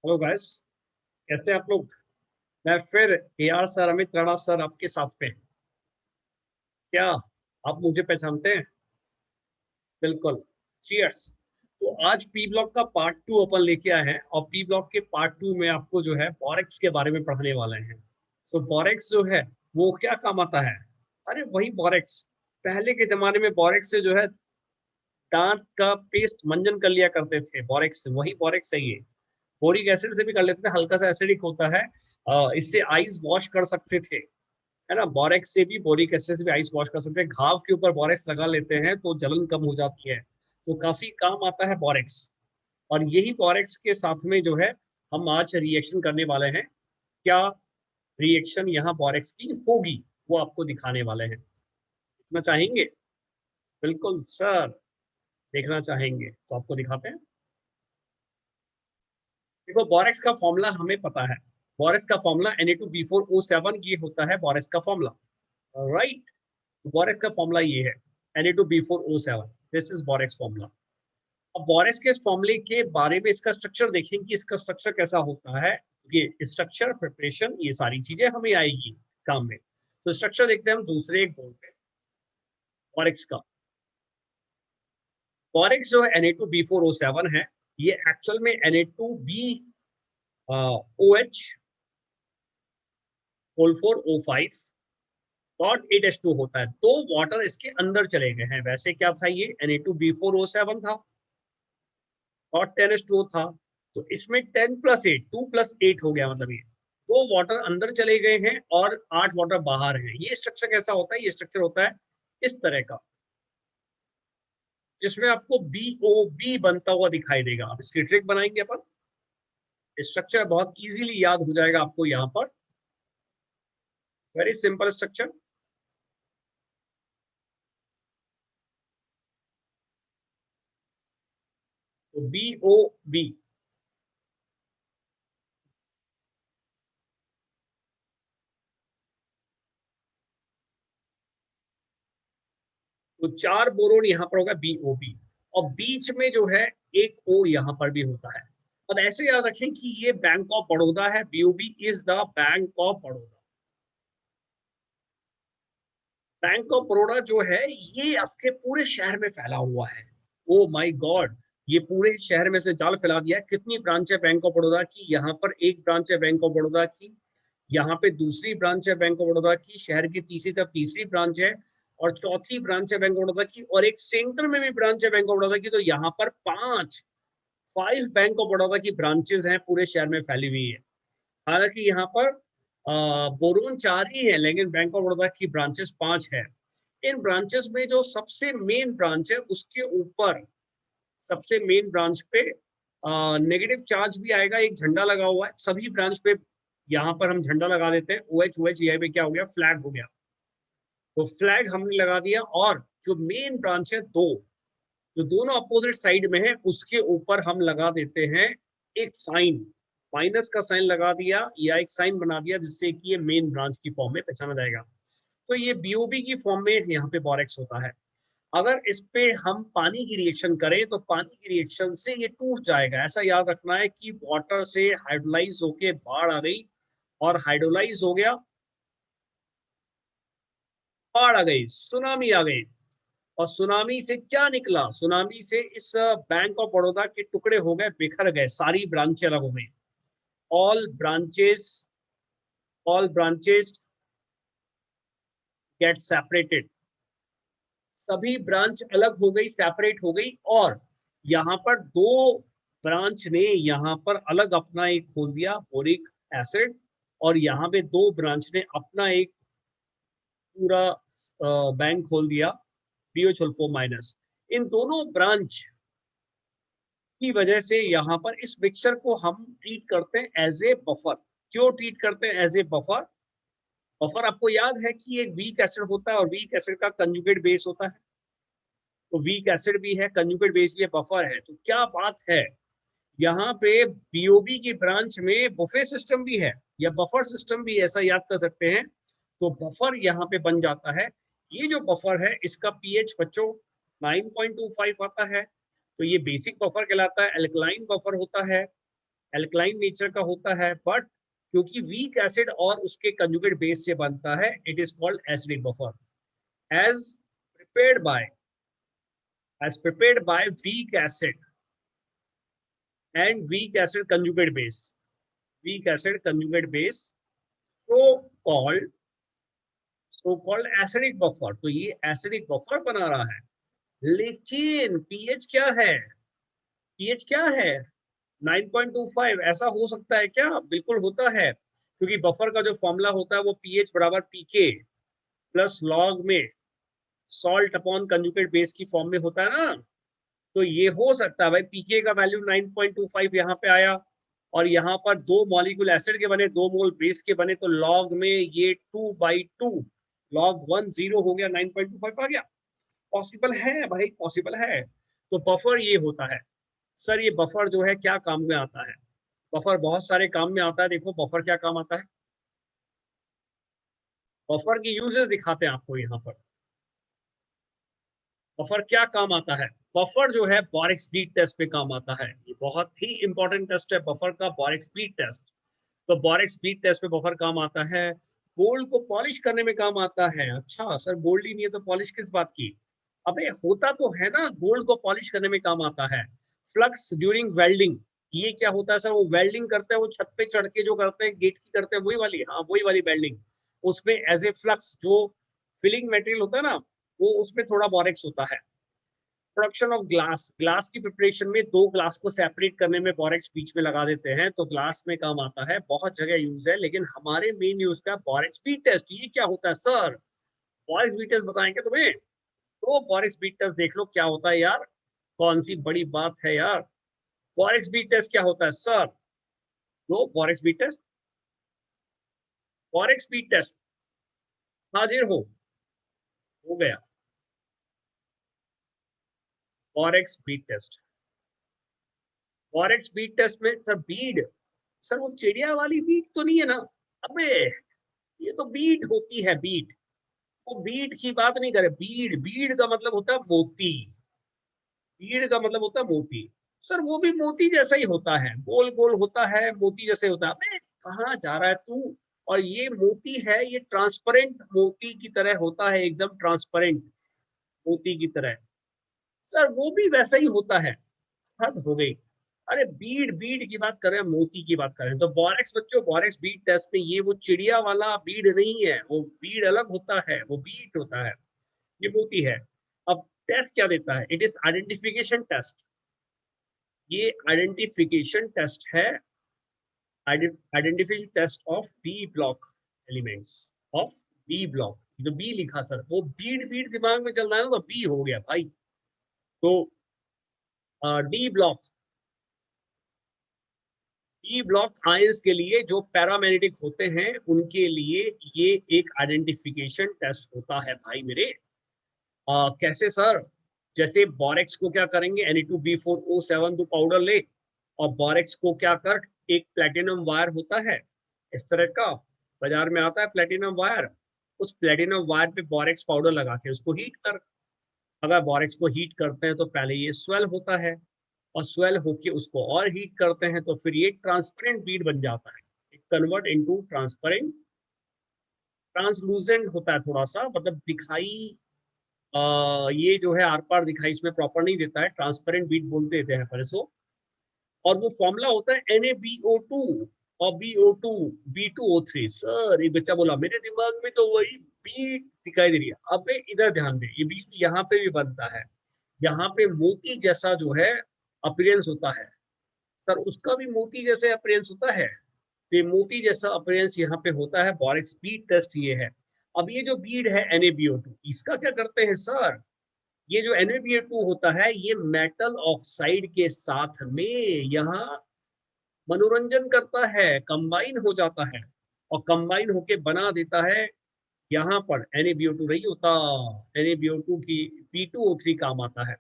Hello guys. कैसे हैं आप लोग? मैं फिर AR sir, Amit Rana sir आपके साथ पे। क्या आप मुझे पहचानते हैं? बिल्कुल। चीयर्स। तो आज पी ब्लॉक का पार्ट 2 अपन लेके आए हैं, और पी ब्लॉक के पार्ट 2 में आपको जो है बोरेक्स के बारे में पढ़ाने वाले हैं। सो बोरेक्स जो है वो क्या काम आता है? अरे वही बोरेक्स। पहले के जमाने में बोरेक्स से जो है दांत का पेस्ट मंजन कर लिया करते थे। बोरेक्स, वही बोरेक्स है ये। बोरिक एसिड से भी कर लेते थे, हल्का सा एसिडिक होता है। इससे आइस वॉश कर सकते थे, है ना। बोरेक्स से भी, बोरिक एसिड से भी आइस वॉश कर सकते हैं। घाव के ऊपर बोरेक्स लगा लेते हैं तो जलन कम हो जाती है। तो काफी काम आता है बोरेक्स। और यही बोरेक्स के साथ में जो है हम आज रिएक्शन करने वाले हैं। क्या रिएक्शन यहाँ बोरेक्स की होगी वो आपको दिखाने वाले हैं। देखना चाहेंगे? बिल्कुल सर, देखना चाहेंगे तो आपको दिखाते हैं। देखो, बोरेक्स का फॉर्मूला हमें पता है। बोरेक्स का फॉर्मूला Na2B4O7, ये होता है बोरेक्स का फॉर्मूला। राइट। बोरेक्स का फॉर्मूला ये है, Na2B4O7। This is borax formula. अब बोरेक्स के इस फॉर्मूले के बारे में इसका स्ट्रक्चर देखेंगे कि इसका स्ट्रक्चर कैसा होता है। ये स्ट्रक्चर, प्रिपरेशन, ये सारी चीजें हमें आएगी काम में। तो स्ट्रक्चर देखते हैं हम दूसरे एक बोर्ड पे बोरेक्स का। बोरेक्स जो है Na2B4O7 है। ये एक्चुअल में Na2B OH4O5 डॉट 8H2 होता है। तो वाटर इसके अंदर चले गए हैं। वैसे क्या था, ये Na2B4O7 था और 10H2O था। तो इसमें 10+8, 2+8 हो गया, मतलब ये दो वाटर अंदर चले गए हैं और 8 वाटर बाहर हैं। ये स्ट्रक्चर कैसा होता है? ये स्ट्रक्चर होता है इस तरह का, जिसमें आपको BOB बनता हुआ दिखाई देगा। अब इसकी ट्रिक बनाएंगे अपन। स्ट्रक्चर बहुत इजीली याद हो जाएगा आपको यहाँ पर। Very simple structure. तो BOB, तो 4 बोरोन यहाँ पर होगा BOB। और बीच में जो है एक O यहाँ पर भी होता है। अब ऐसे याद रखें कि ये बैंक ऑफ बड़ौदा है। BOB is the bank of Baroda. Bank of Baroda जो है ये आपके पूरे शहर में फैला हुआ है। ओ माय गॉड, ये पूरे शहर में से जाल फैला दिया है। कितनी ब्रांच है बैंक ऑफ बड़ौदा की? यहाँ पर एक ब्रांच है बैंक ऑफ बड़ौदा की। यहाँ पे दूसरी ब्रांच है बैंक ऑफ बड़ौदा की। शहर की तीसरी तरफ तीसरी ब्रांच है। और चौथी ब्रांच है बैंक ऑफ बड़ौदा की। और एक सेंटर में भी ब्रांच है बैंक ऑफ बड़ौदा की। तो यहाँ पर 5 बैंक ऑफ बड़ौदा की ब्रांचेस हैं, पूरे शहर में फैली हुई है। हालांकि यहाँ पर बोरोन 4 ही है, लेकिन बैंक ऑफ बड़ौदा की ब्रांचेस 5 है। इन ब्रांचेस में जो सबसे मेन ब्रांच है उसके ऊपर, सबसे मेन ब्रांच पे नेगेटिव चार्ज भी आएगा। एक झंडा लगा हुआ है सभी ब्रांच पे। यहाँ पर हम झंडा लगा देते हैं। OH यहाँ पे क्या हो गया? फ्लैग हो गया। तो फ्लैग हमने लगा दिया। और जो मेन ब्रांच है दो, जो दोनों अपोजिट साइड में है, उसके ऊपर हम लगा देते हैं एक साइन। माइनस का साइन लगा दिया या एक साइन बना दिया, जिससे कि ये मेन ब्रांच की फॉर्म में पहचाना जाएगा। तो ये BOB की फॉर्म में यहाँ पे बोरेक्स होता है। अगर इस पे हम पानी की रिएक्शन करें तो पानी की रिएक्शन से ये टूट जाएगा। ऐसा याद रखना है कि वाटर से हाइड्रोलाइज होके बाढ़ आ गई, और हाइड्रोलाइज हो गया, बाढ़ आ गई, सुनामी आ गई। और सुनामी से क्या निकला? सुनामी से इस बैंक ऑफ बड़ौदा के टुकड़े हो गए, बिखर गए, सारी ब्रांचें अलग हो गई। All branches, all branches get separated. सभी ब्रांच अलग हो गई, सेपरेट हो गई। और यहाँ पर दो ब्रांच ने यहाँ पर अलग अपना एक खोल दिया, बोरिक एसिड। और यहाँ पे दो ब्रांच ने अपना एक पूरा बैंक खोल दिया, BH4-। इन दोनों ब्रांच की वजह से यहाँ पर इस मिक्सचर को हम ट्रीट करते हैं एज ए बफर। क्यों ट्रीट करते हैं एज ए बफर? बफर आपको याद है कि एक वीक एसिड होता है, और वीक एसिड का कंजुगेट बेस होता है। तो वीक एसिड भी है, कंजुगेट बेस भी है, बफर है। तो क्या बात है, यहाँ पे BOB की ब्रांच में बफे सिस्टम भी है, या बफर सिस्टम भी, ऐसा याद कर सकते हैं। तो बफर यहाँ पे बन जाता है। ये जो बफर है इसका pH बच्चों 9.25 आता है। तो ये बेसिक बफर कहलाता है, एल्कलाइन बफर होता है। एल्कलाइन नेचर का होता है, बट क्योंकि वीक एसिड और उसके कंजुगेट बेस से बनता है, it is called acidic buffer. As prepared by weak acid and weak acid conjugate base, weak acid conjugate base, so called acidic buffer. तो ये एसिडिक बफर बना रहा है, लेकिन पीएच क्या है? पीएच क्या है? 9.25। ऐसा हो सकता है क्या? बिल्कुल होता है, क्योंकि बफर का जो फॉर्मूला होता है वो पीएच बराबर पीके प्लस लॉग में सॉल्ट अपॉन कंजुगेट बेस की फॉर्म में होता है ना। तो ये हो सकता है भाई, पीके का वैल्यू 9.25 यहाँ पे आया, और यहाँ पर 2 मॉलिक्यूल एसिड के बने, 2 मोल बेस के बने, तो लॉग में ये 2/2 लॉग 10 हो गया, 9.25 आ गया। पॉसिबल है भाई, पॉसिबल है। तो बफर ये होता है। सर ये बफर जो है क्या काम में आता है? बफर बहुत सारे काम में आता है। देखो बफर क्या काम आता है, बफर की यूजेस दिखाते हैं आपको यहाँ पर। बफर क्या काम आता है? बफर जो है बोरिक स्पीड टेस्ट पे काम आता है। ये बहुत ही इंपॉर्टेंट टेस्ट है बफर का, बोरिक स्पीड टेस्ट। तो बोरिक स्पीड टेस्ट पे बफर काम आता है। गोल्ड को पॉलिश करने में काम आता है। अच्छा सर गोल्ड ही नहीं है तो पॉलिश किस बात की? अबे होता तो है ना, गोल्ड को पॉलिश करने में काम आता है। फ्लक्स ड्यूरिंग वेल्डिंग, ये क्या होता है सर? वो वेल्डिंग करते हैं, वो छत पे चढ़ के जो करते हैं, गेट की करते हैं, वही वाली, हाँ वही वाली वेल्डिंग। उसमें एज ए फ्लक्स जो फिलिंग मटेरियल होता है ना, वो उसमें थोड़ा बोरेक्स होता है। प्रोडक्शन ऑफ ग्लास, ग्लास की प्रिपरेशन में 2 ग्लास को सेपरेट करने में बोरेक्स बीच में लगा देते हैं, तो ग्लास में काम आता है, बहुत जगह यूज है, लेकिन हमारे मेन यूज का बोरेक्स स्पीड टेस्ट। ये क्या होता है सर? बोरेक्स स्पीड टेस्ट बताएंगे तुम्हें? तो बोरेक्स स्पीड टेस्ट देख लो क्या होता है यार, कौन सी बड़ी बात है यार। बोरेक्स स्पीड टेस्ट क्या होता है सर? तो borax speed test, borax speed test, हाजिर हो गया borax speed test. Borax speed test में सर बीड, सर वो चिड़िया वाली बीट तो नहीं है ना? अबे ये तो बीट होती है, बीट। वो बीट की बात नहीं करे, बीड, बीड का मतलब होता है मोती, बीड का मतलब होता है मोती। सर वो भी मोती जैसा ही होता है, गोल गोल होता है, मोती जैसे होता है। अबे कहाँ जा रहा है तू? और ये मोती है, ये ट्रांसपेरेंट मोती की तरह होता है, एकदम ट्रांसपेरेंट मोती की तरह। सर वो भी वैसा ही होता है। हद हो गई। अरे बीड, बीड की बात कर रहे हैं, मोती की बात कर रहे हैं। तो बोरेक्स बच्चों, बोरेक्स बीड टेस्ट में ये वो चिड़िया वाला बीड नहीं है, वो बीड अलग होता है, वो बीट होता है, ये मोती है। अब टेस्ट क्या देता है? It is identification test. ये आइडेंटिफिकेशन टेस्ट है, identification test of B block elements, of B block. जो बी लिखा सर, वो बीड बीड दिमाग में चल रहा है ना, तो बी हो गया भाई। तो D block, E block ions के लिए जो पैरामैग्नेटिक होते हैं उनके लिए ये एक आइडेंटिफिकेशन टेस्ट होता है भाई मेरे। कैसे सर? जैसे बोरेक्स को क्या करेंगे, Na2B4O7 तो पाउडर ले, और बोरेक्स को क्या कर, एक प्लेटिनम वायर होता है इस तरह का, बाजार में आता है प्लेटिनम वायर, उस प्लेटिनम वायर पे बोरेक्स पाउडर लगा के उसको हीट कर। अगर बोरेक्स को हीट करते हैं तो पहले ये स्वेल होता है, और स्वेल होके उसको और हीट करते हैं तो फिर ये ट्रांसपेरेंट बीड बन जाता है, कन्वर्ट इनटू ट्रांसपेरेंट। ट्रांसलूसेंट होता है थोड़ा सा, मतलब दिखाई, ये जो है आर पार दिखाई इसमें प्रॉपर नहीं देता है, ट्रांसपेरेंट बीड बोलते देते हैं पर इसको। और वो फॉर्मूला होता है NaBO2 और B2O3। सर एक बच्चा बोला मेरे दिमाग में तो वही बीट दिखाई दे रही है। अब इधर ध्यान दे, ये बीट यहाँ पे भी बनता है, यहाँ पे मोती जैसा जो है अपीयरेंस होता है। सर उसका भी मोती जैसे अपीयरेंस होता है, तो ये मोती जैसा अपीयरेंस यहाँ पे होता है। बोरिक स्पीड टेस्ट ये है। अब ये जो बीड है NaBO2, इसका क्या करते हैं सर? ये जो NaBO2 होता है, ये मेटल ऑक्साइड के साथ में यहाँ मनोरंजन करता है, कंबाइन हो जाता है, और कंबाइन होके बना देता है यहाँ पर NaBO2 नहीं होता, NaBO2 की B2O3 काम आता है।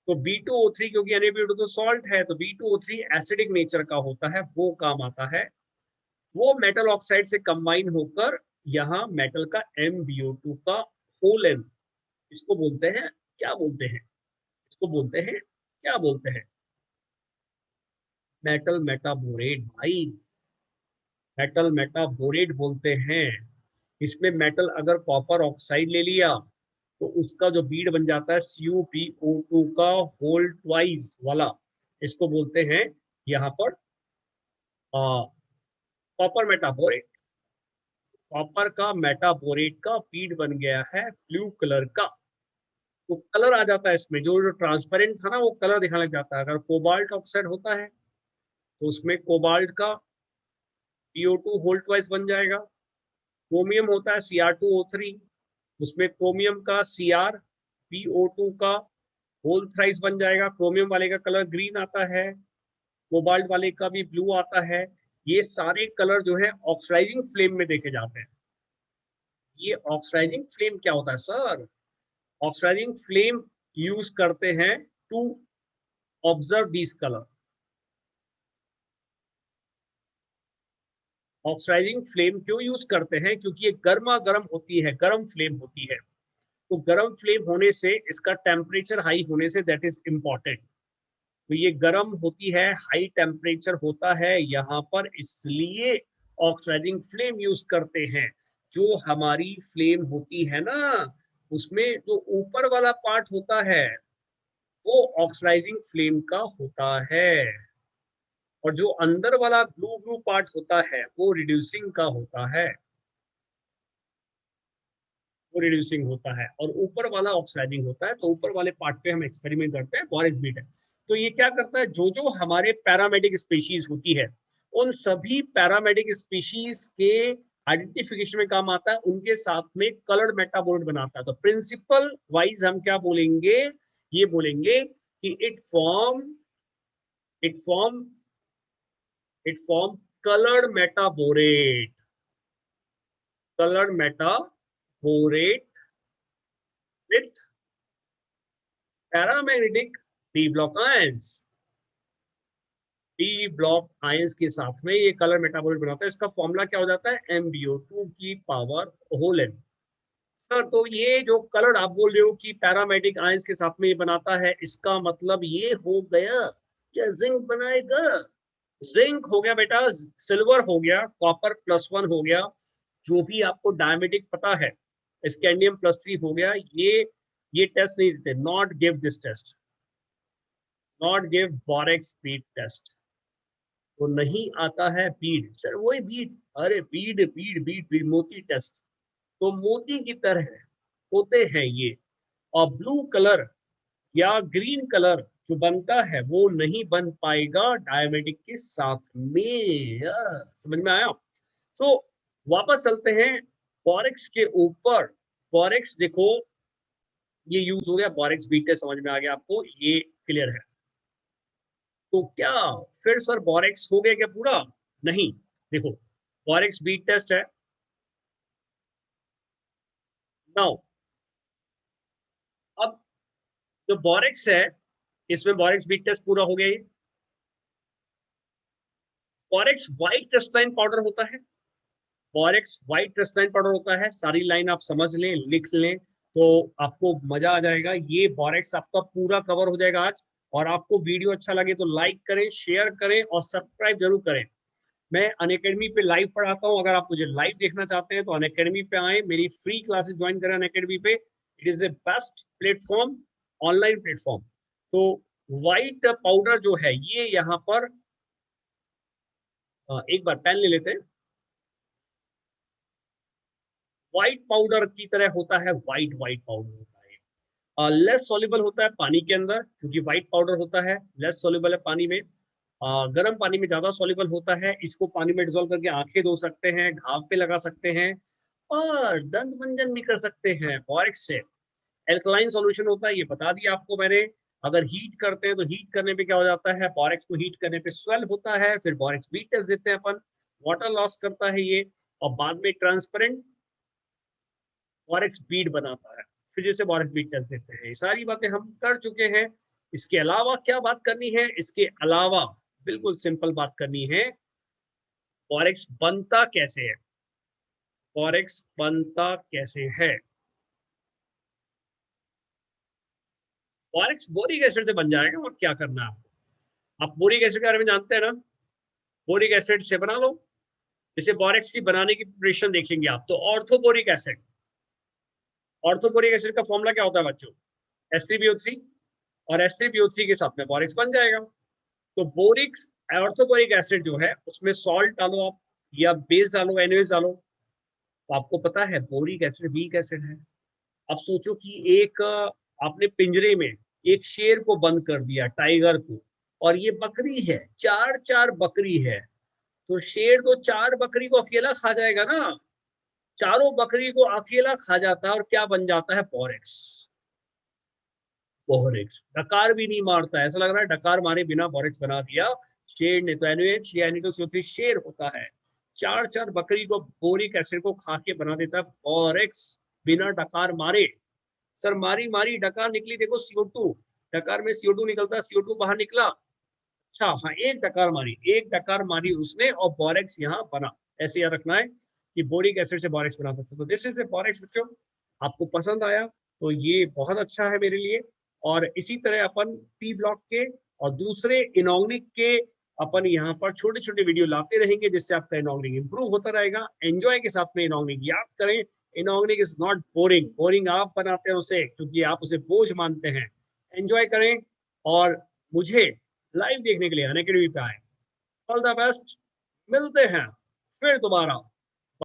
तो B2O3, क्योंकि Na तो सॉल्ट है, तो B2O3 एसिडिक नेचर का होता है, वो काम आता है। वो मेटल ऑक्साइड से कंबाइन होकर यहाँ मेटल का MbO2 का होल एन, इसको बोलते हैं, क्या बोलते हैं? इसको बोलते हैं, क्या बोलते हैं? मेटल मेटाबोरेट भाई, मेटल मेटाबोरेट बोलते हैं। इसमें मेटल अगर कॉपर ऑक्साइड ले लिया तो उसका जो बीड बन जाता है CuPO2 का होल ट्वाइस वाला, इसको बोलते हैं यहाँ पर कॉपर मेटाबोरेट। कॉपर का मेटाबोरेट का बीड बन गया है ब्लू कलर का। तो कलर आ जाता है इसमें, जो जो ट्रांसपेरेंट था ना वो कलर दिखाने लग जाता है। अगर कोबाल्ट ऑक्साइड होता है तो उसमें कोबाल्ट का PO2 होल ट्वाइस बन जाएगा। क्रोमियम होता है Cr2O3, उसमें क्रोमियम का CrPO2 का होल थ्राइस बन जाएगा। क्रोमियम वाले का कलर ग्रीन आता है, कोबाल्ट वाले का भी ब्लू आता है। ये सारे कलर जो है ऑक्सीडाइजिंग फ्लेम में देखे जाते हैं। ये ऑक्सीडाइजिंग फ्लेम क्या होता है सर? ऑक्सीडाइजिंग फ्लेम यूज करते हैं to observe this colour. Oxidising flame क्यों यूज करते हैं? क्योंकि ये गर्मा गर्म होती है, गर्म फ्लेम होती है। तो गर्म फ्लेम होने से, इसका टेम्परेचर हाई होने से, दैट इज इंपॉर्टेंट। तो ये गर्म होती है, हाई टेम्परेचर होता है यहाँ पर, इसलिए ऑक्सीडाइजिंग फ्लेम यूज करते हैं। जो हमारी फ्लेम होती है ना, उसमें जो ऊपर वाला पार्ट होता है वो ऑक्सीडाइजिंग फ्लेम का होता है, और जो अंदर वाला ब्लू ब्लू पार्ट होता है वो रिड्यूसिंग का होता है। वो रिड्यूसिंग होता है और ऊपर वाला ऑक्सीडाइजिंग होता है। तो ऊपर वाले पार्ट पे हम एक्सपेरिमेंट करते हैं बोरिक बीट है। तो ये क्या करता है, जो जो हमारे पैरामेडिक स्पीशीज होती है उन सभी पैरामेडिक स्पीशीज के आइडेंटिफिकेशन में काम आता है, उनके साथ में कलर्ड मेटाबोलाइट बनाता है। तो प्रिंसिपल वाइज हम क्या बोलेंगे, ये बोलेंगे कि it form it form coloured metaborate, colored metaborate with paramagnetic D block ions। D block ions के साथ में ये कलर मेटाबोलाइट बनाता है। इसका फॉर्मूला क्या हो जाता है, MbO2 की पावर होल n। सर तो ये जो कलर आप बोल रहे हो कि पैरामेटिक आयंस के साथ में ये बनाता है, इसका मतलब ये हो गया क्या जिंक बनाएगा? जिंक हो गया बेटा, सिल्वर हो गया, कॉपर +1 हो गया, जो भी आपको डायमेटिक पता है, स्कैंडियम +3 हो गया। ये टेस्ट नहीं देते, not give this test, not give borax bead test. तो नहीं आता है बीड, सर वही बीड, अरे बीड बीड बीड बीड मोती टेस्ट। तो मोती की तरह होते हैं ये। और ब्लू कलर या ग्रीन कलर जो बनता है वो नहीं बन पाएगा डायमेटिक के साथ में। समझ में आया? तो वापस चलते हैं बोरेक्स के ऊपर। बोरेक्स देखो, ये यूज हो गया, बोरेक्स बीट समझ में आ गया आपको, ये क्लियर है। तो क्या फिर सर बोरेक्स हो गया क्या पूरा? नहीं, देखो बोरेक्स बीट टेस्ट है नाउ। अब जो बोरेक्स है, इसमें बोरेक्स बीट टेस्ट पूरा हो गया। ये बोरेक्स व्हाइट क्रिस्टलाइन पाउडर होता है, बोरेक्स व्हाइट क्रिस्टलाइन पाउडर होता है। सारी लाइन आप समझ लें, लिख लें, तो आपको मजा आ जाएगा। ये बोरेक्स आपका पूरा कवर हो जाएगा आज। और आपको वीडियो अच्छा लगे तो लाइक करें, शेयर करें और सब्सक्राइब जरूर करें। मैं अनअकैडमी पे लाइव पढ़ाता हूँ, अगर आप मुझे लाइव देखना चाहते हैं तो अनअकैडमी पे आए, मेरी फ्री क्लासेस ज्वाइन करें अनअकैडमी पे। It is the best platform, online platform. तो व्हाइट पाउडर जो है ये यहाँ पर एक बार पेन ले लेते हैं। व्हाइट पाउडर की तरह होता है, व्हाइट व्हाइट पाउडर होता है। लेस सॉल्युबल होता है पानी के अंदर, क्योंकि व्हाइट पाउडर होता है, लेस सॉल्युबल है पानी में। गर्म पानी में ज्यादा सॉल्युबल होता है। इसको पानी में डिजोल्व करके आंखें धो सकते हैं, घाव पे लगा सकते हैं और दंत मंजन भी कर सकते हैं बोरेक्स से। एल्कलाइन सॉल्यूशन होता है, ये बता दिया आपको मैंने। अगर हीट करते हैं तो हीट करने पे क्या हो जाता है, बोरेक्स को हीट करने पे स्वेल होता है, फिर बोरेक्स बीट टेस्ट देते हैं अपन, वाटर लॉस करता है ये, और बाद में ट्रांसपेरेंट बोरेक्स बीट बनाता है, फिर जैसे बोरेक्स बीट टेस्ट देते हैं। ये सारी बातें हम कर चुके हैं। इसके अलावा क्या बात करनी है? इसके अलावा बिल्कुल सिंपल बात करनी है, बोरेक्स बनता कैसे है? बोरेक्स बनता कैसे है? बोरेक्स बोरिक एसिड से बन जाएगा, और क्या करना है आपको? आप बोरिक एसिड के बारे में जानते हैं ना, बोरिक एसिड से बना लो। जैसे बोरेक्स की बनाने की प्रिपरेशन देखेंगे आप, तो ऑर्थोबोरिक एसिड, ऑर्थोबोरिक एसिड का फॉर्मूला क्या होता है बच्चों, H3BO3, और H3BO3 के साथ में बोरिक्स बन जाएगा। तो बोरिक ऑर्थोबोरिक एसिड जो है उसमें सॉल्ट डालो आप, या बेस डालो, एनएच डालो। तो आपको पता है बोरिक एसिड वीक एसिड है। अब सोचो कि एक आपने पिंजरे में एक शेर को बंद कर दिया, टाइगर को, और ये बकरी है, चार चार बकरी है, तो शेर तो चार बकरी को अकेला खा जाएगा ना, चारों बकरी को अकेला खा जाता है और क्या बन जाता है, बोरेक्स। बोरेक्स डकार भी नहीं मारता है, ऐसा लग रहा है डकार मारे बिना बोरेक्स बना दिया शेर ने। तो एनएच या Na2CO3 शेर होता है, चार चार बकरी को बोरिक एसिड को खा के बना देता है बोरेक्स, बिना डकार मारे। सर मारी मारी डकार निकली, देखो CO2, डकार में CO2 निकलता है, CO2 बाहर निकला। अच्छा हाँ, एक डकार मारी, एक डकार मारी उसने और बोरेक्स यहाँ बना। ऐसे याद रखना है कि बोरिक एसिड से बोरेक्स बना सकते हो। तो दिस इज द बोरेक्स बच्चों। आपको पसंद आया तो ये बहुत अच्छा है मेरे लिए। और इसी तरह अपन पी ब्लॉक के और दूसरे इनऑर्गेनिक के अपन यहाँ पर छोटे छोटे वीडियो लाते रहेंगे, जिससे आपका इनऑर्गेनिक इंप्रूव होता रहेगा। एंजॉय के साथ में इनऑर्गेनिक याद करें। Inorganic is not boring, boring आप बनाते हैं उसे क्योंकि आप उसे बोझ मानते हैं। एंजॉय करें और मुझे लाइव देखने के लिए अनअकैडमी पे आए। ऑल द बेस्ट, मिलते हैं फिर दोबारा।